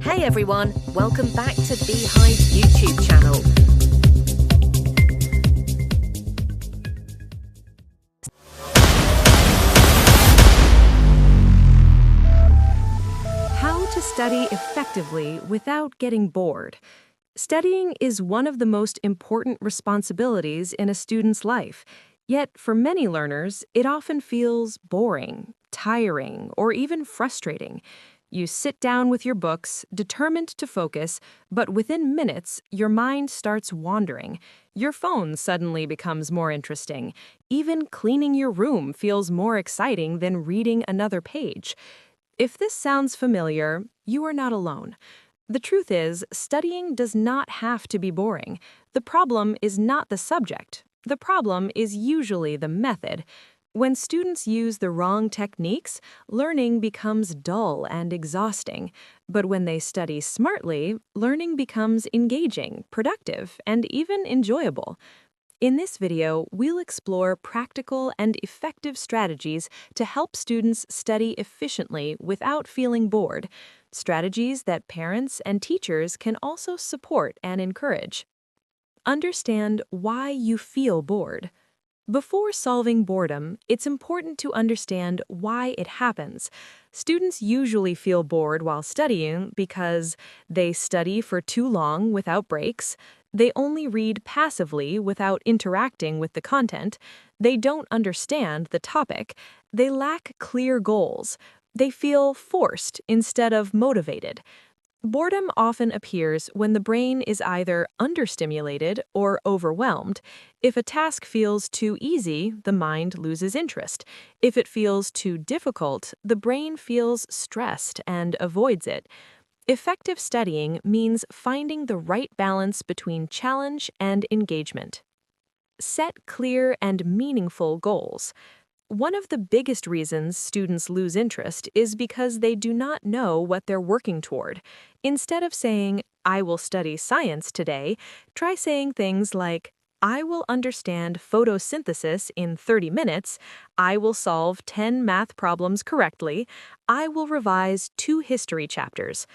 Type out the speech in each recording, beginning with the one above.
Hey everyone, welcome back to the Hive YouTube channel. How to study effectively without getting bored. Studying is one of the most important responsibilities in a student's life. Yet, for many learners, it often feels boring, tiring, or even frustrating. You sit down with your books, determined to focus, but within minutes, your mind starts wandering. Your phone suddenly becomes more interesting. Even cleaning your room feels more exciting than reading another page. If this sounds familiar, you are not alone. The truth is, studying does not have to be boring. The problem is not the subject. The problem is usually the method. When students use the wrong techniques, learning becomes dull and exhausting. But when they study smartly, learning becomes engaging, productive, and even enjoyable. In this video, we'll explore practical and effective strategies to help students study efficiently without feeling bored, strategies that parents and teachers can also support and encourage. Understand why you feel bored. Before solving boredom, it's important to understand why it happens. Students usually feel bored while studying because they study for too long without breaks, they only read passively without interacting with the content, they don't understand the topic, they lack clear goals, they feel forced instead of motivated. Boredom often appears when the brain is either understimulated or overwhelmed. If a task feels too easy, the mind loses interest. If it feels too difficult, the brain feels stressed and avoids it. Effective studying means finding the right balance between challenge and engagement. Set clear and meaningful goals. One of the biggest reasons students lose interest is because they do not know what they're working toward. Instead of saying, "I will study science today," try saying things like, "I will understand photosynthesis in 30 minutes, I will solve 10 math problems correctly, I will revise 2 history chapters."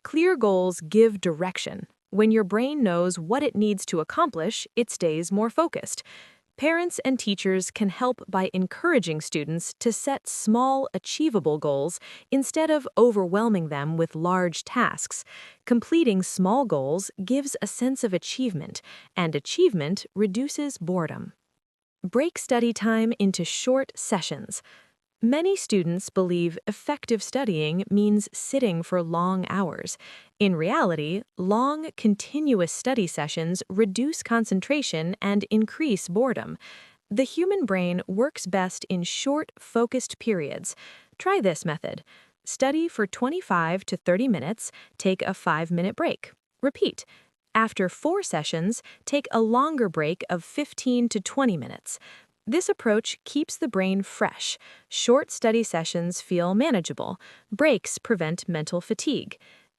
Clear goals give direction. When your brain knows what it needs to accomplish, it stays more focused. Parents and teachers can help by encouraging students to set small, achievable goals instead of overwhelming them with large tasks. Completing small goals gives a sense of achievement, and achievement reduces boredom. Break study time into short sessions. Many students believe effective studying means sitting for long hours. In reality, long, continuous study sessions reduce concentration and increase boredom. The human brain works best in short, focused periods. Try this method. Study for 25 to 30 minutes, take a 5-minute break. Repeat. After 4 sessions, take a longer break of 15 to 20 minutes. This approach keeps the brain fresh. Short study sessions feel manageable. Breaks prevent mental fatigue.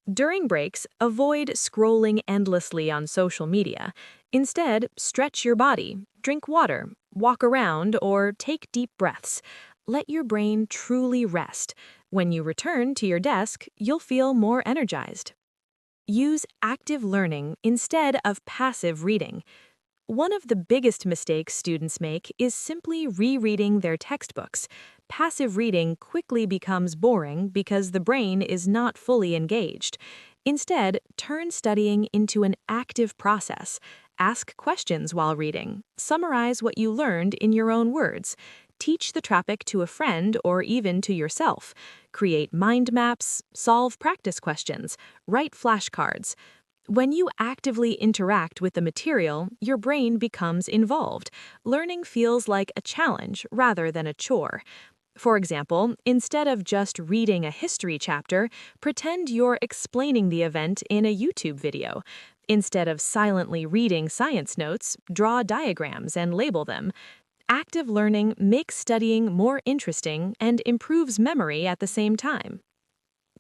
During breaks, avoid scrolling endlessly on social media. Instead, stretch your body, drink water, walk around, or take deep breaths. Let your brain truly rest. When you return to your desk, you'll feel more energized. Use active learning instead of passive reading. One of the biggest mistakes students make is simply rereading their textbooks. Passive reading quickly becomes boring because the brain is not fully engaged. Instead, turn studying into an active process. Ask questions while reading. Summarize what you learned in your own words. Teach the topic to a friend or even to yourself. Create mind maps, solve practice questions, write flashcards. When you actively interact with the material, your brain becomes involved. Learning feels like a challenge rather than a chore. For example, instead of just reading a history chapter, pretend you're explaining the event in a YouTube video. Instead of silently reading science notes, draw diagrams and label them. Active learning makes studying more interesting and improves memory at the same time.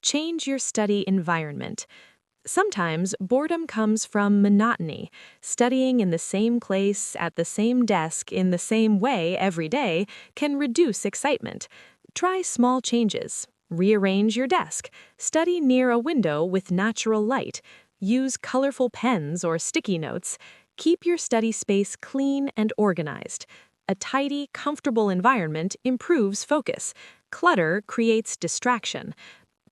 Change your study environment. Sometimes boredom comes from monotony. Studying in the same place, at the same desk, in the same way every day can reduce excitement. Try small changes. Rearrange your desk. Study near a window with natural light. Use colorful pens or sticky notes. Keep your study space clean and organized. A tidy, comfortable environment improves focus. Clutter creates distraction.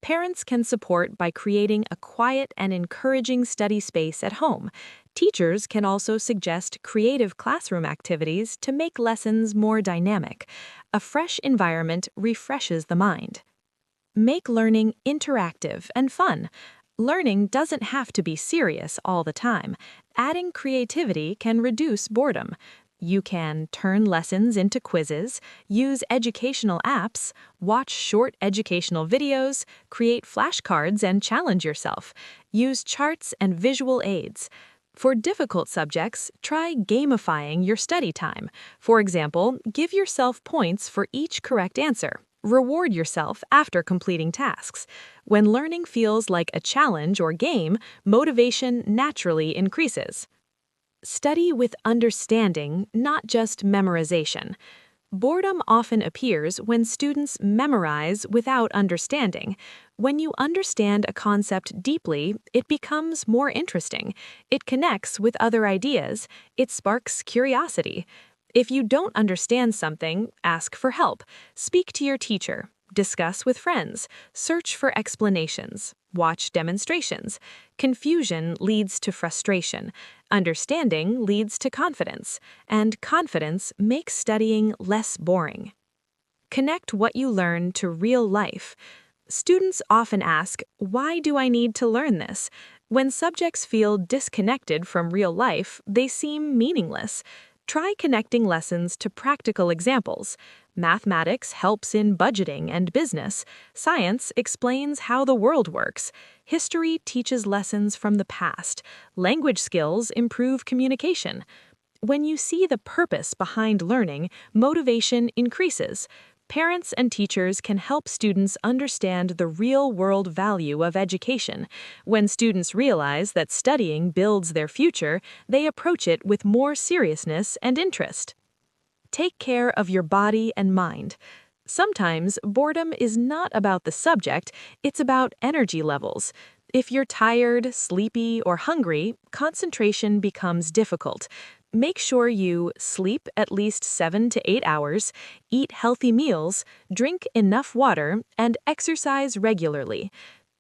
Parents can support by creating a quiet and encouraging study space at home. Teachers can also suggest creative classroom activities to make lessons more dynamic. A fresh environment refreshes the mind. Make learning interactive and fun. Learning doesn't have to be serious all the time. Adding creativity can reduce boredom. You can turn lessons into quizzes, use educational apps, watch short educational videos, create flashcards and challenge yourself. Use charts and visual aids. For difficult subjects, try gamifying your study time. For example, give yourself points for each correct answer. Reward yourself after completing tasks. When learning feels like a challenge or game, motivation naturally increases. Study with understanding, not just memorization. Boredom often appears when students memorize without understanding. When you understand a concept deeply, it becomes more interesting. It connects with other ideas. It sparks curiosity. If you don't understand something, ask for help. Speak to your teacher. Discuss with friends. Search for explanations. Watch demonstrations. Confusion leads to frustration. Understanding leads to confidence. And confidence makes studying less boring. Connect what you learn to real life. Students often ask, "Why do I need to learn this?" When subjects feel disconnected from real life, they seem meaningless. Try connecting lessons to practical examples. Mathematics helps in budgeting and business. Science explains how the world works. History teaches lessons from the past. Language skills improve communication. When you see the purpose behind learning, motivation increases. Parents and teachers can help students understand the real-world value of education. When students realize that studying builds their future, they approach it with more seriousness and interest. Take care of your body and mind. Sometimes boredom is not about the subject, it's about energy levels. If you're tired, sleepy, or hungry, concentration becomes difficult. Make sure you sleep at least 7 to 8 hours, eat healthy meals, drink enough water, and exercise regularly.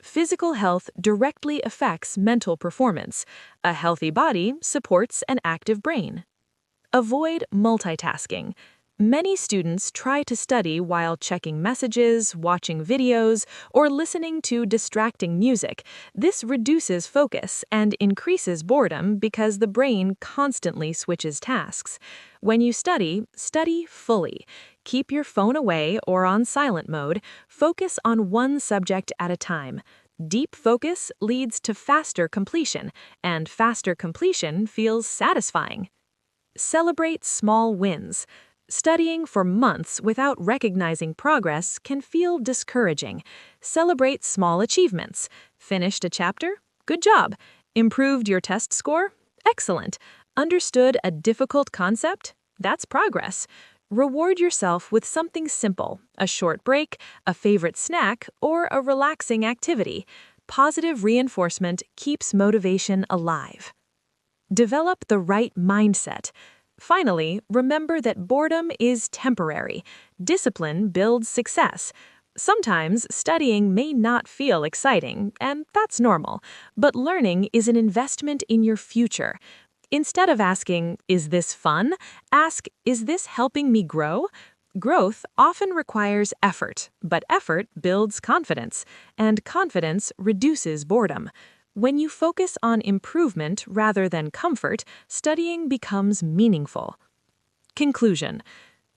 Physical health directly affects mental performance. A healthy body supports an active brain. Avoid multitasking. Many students try to study while checking messages, watching videos, or listening to distracting music. This reduces focus and increases boredom because the brain constantly switches tasks. When you study, study fully. Keep your phone away or on silent mode. Focus on one subject at a time. Deep focus leads to faster completion, and faster completion feels satisfying. Celebrate small wins. Studying for months without recognizing progress can feel discouraging. Celebrate small achievements. Finished a chapter? Good job. Improved your test score? Excellent. Understood a difficult concept? That's progress. Reward yourself with something simple, a short break, a favorite snack, or a relaxing activity. Positive reinforcement keeps motivation alive. Develop the right mindset. Finally, remember that boredom is temporary. Discipline builds success. Sometimes studying may not feel exciting, and that's normal, but learning is an investment in your future. Instead of asking, "Is this fun?" ask, "Is this helping me grow?" Growth often requires effort, but effort builds confidence, and confidence reduces boredom. When you focus on improvement rather than comfort, studying becomes meaningful. Conclusion: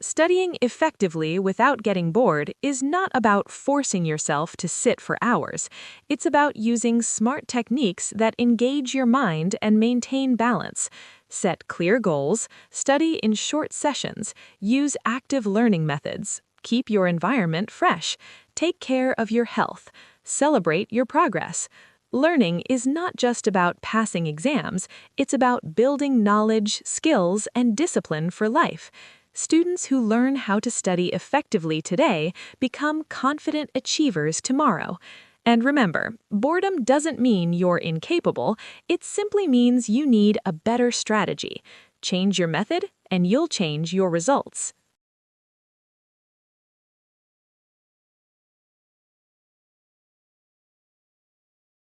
studying effectively without getting bored is not about forcing yourself to sit for hours. It's about using smart techniques that engage your mind and maintain balance. Set clear goals, study in short sessions, use active learning methods, keep your environment fresh, take care of your health, celebrate your progress. Learning is not just about passing exams, it's about building knowledge, skills, and discipline for life. Students who learn how to study effectively today become confident achievers tomorrow. And remember, boredom doesn't mean you're incapable, it simply means you need a better strategy. Change your method, and you'll change your results.